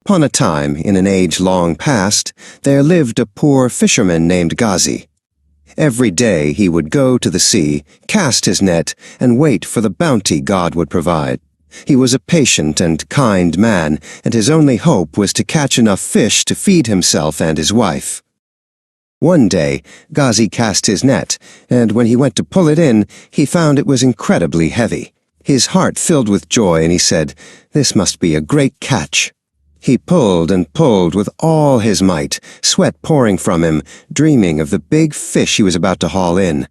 Upon a time, in an age long past, there lived a poor fisherman named Ghazi. Every day he would go to the sea, cast his net, and wait for the bounty God would provide. He was a patient and kind man, and his only hope was to catch enough fish to feed himself and his wife. One day, Ghazi cast his net, and when he went to pull it in, he found it was incredibly heavy. His heart filled with joy, and he said, "This must be a great catch." He pulled and pulled with all his might, sweat pouring from him, dreaming of the big fish he was about to haul in.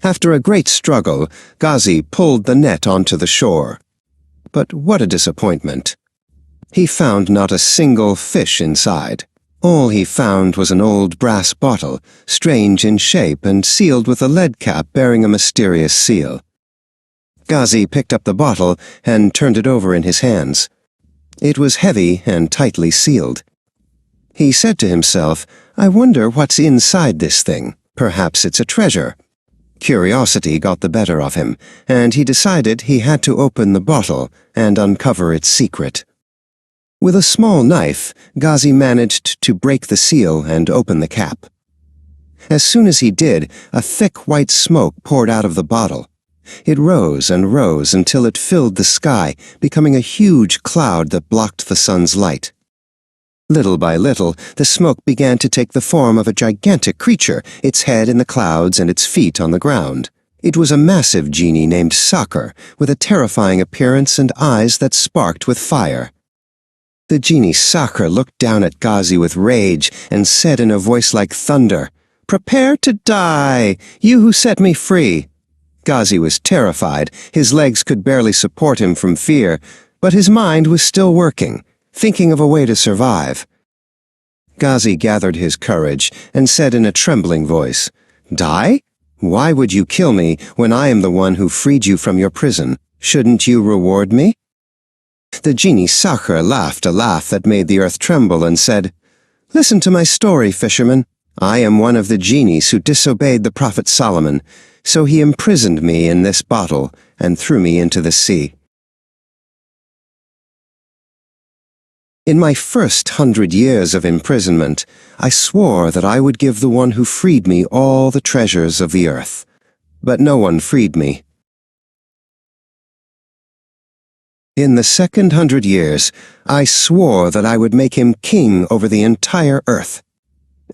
After a great struggle, Ghazi pulled the net onto the shore. But what a disappointment! He found not a single fish inside. All he found was an old brass bottle, strange in shape and sealed with a lead cap bearing a mysterious seal. Ghazi picked up the bottle and turned it over in his hands. It was heavy and tightly sealed. He said to himself, "I wonder what's inside this thing. Perhaps it's a treasure." Curiosity got the better of him, and he decided he had to open the bottle and uncover its secret. With a small knife, Ghazi managed to break the seal and open the cap. As soon as he did, a thick white smoke poured out of the bottle. It rose and rose until it filled the sky, becoming a huge cloud that blocked the sun's light. Little by little, the smoke began to take the form of a gigantic creature, its head in the clouds and its feet on the ground. It was a massive genie named Sakhr, with a terrifying appearance and eyes that sparked with fire. The genie Sakhr looked down at Ghazi with rage and said in a voice like thunder, "Prepare to die, you who set me free." Ghazi was terrified. His legs could barely support him from fear, but his mind was still working, thinking of a way to survive. Ghazi gathered his courage and said in a trembling voice, "Die? Why would you kill me when I am the one who freed you from your prison? Shouldn't you reward me?" The genie Sakhr laughed a laugh that made the earth tremble and said, "Listen to my story, fisherman. I am one of the genies who disobeyed the prophet Solomon, so he imprisoned me in this bottle and threw me into the sea. In my first 100 years of imprisonment, I swore that I would give the one who freed me all the treasures of the earth. But no one freed me. In the second 100 years, I swore that I would make him king over the entire earth.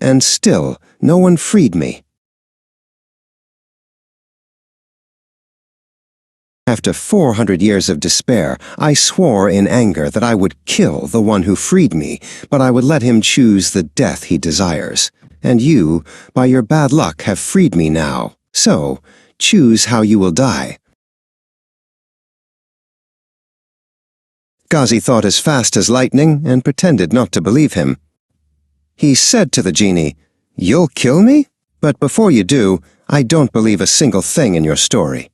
And still, no one freed me. After 400 years of despair, I swore in anger that I would kill the one who freed me, but I would let him choose the death he desires. And you, by your bad luck, have freed me now. So, choose how you will die. Ghazi thought as fast as lightning and pretended not to believe him. He said to the genie, "You'll kill me? But before you do, I don't believe a single thing in your story."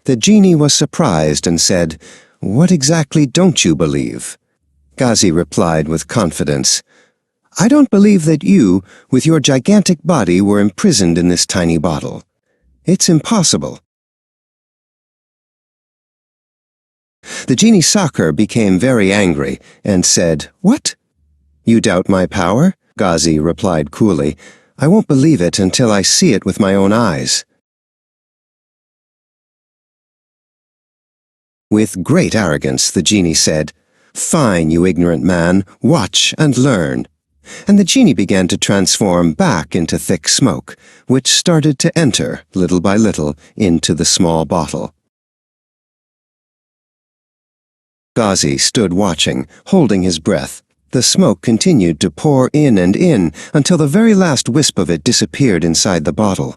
The genie was surprised and said, "What exactly don't you believe?" Ghazi replied with confidence, "I don't believe that you, with your gigantic body, were imprisoned in this tiny bottle. It's impossible." The genie Sakhr became very angry and said, "What? You doubt my power?" Ghazi replied coolly, "I won't believe it until I see it with my own eyes." With great arrogance, the genie said, "Fine, you ignorant man, watch and learn." And the genie began to transform back into thick smoke, which started to enter, little by little, into the small bottle. Ghazi stood watching, holding his breath. The smoke continued to pour in and in until the very last wisp of it disappeared inside the bottle.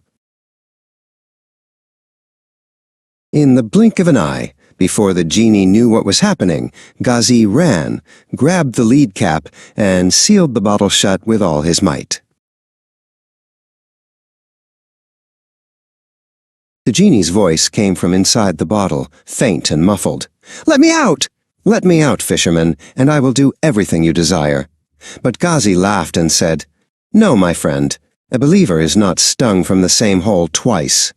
In the blink of an eye, before the genie knew what was happening, Ghazi ran, grabbed the lead cap, and sealed the bottle shut with all his might. The genie's voice came from inside the bottle, faint and muffled. "Let me out! Let me out, fisherman, and I will do everything you desire." But Ghazi laughed and said, "No, my friend, a believer is not stung from the same hole twice."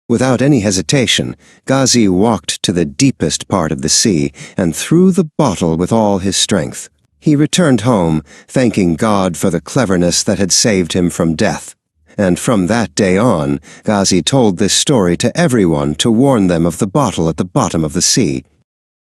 Without any hesitation, Ghazi walked to the deepest part of the sea and threw the bottle with all his strength. He returned home, thanking God for the cleverness that had saved him from death. And from that day on, Ghazi told this story to everyone to warn them of the bottle at the bottom of the sea.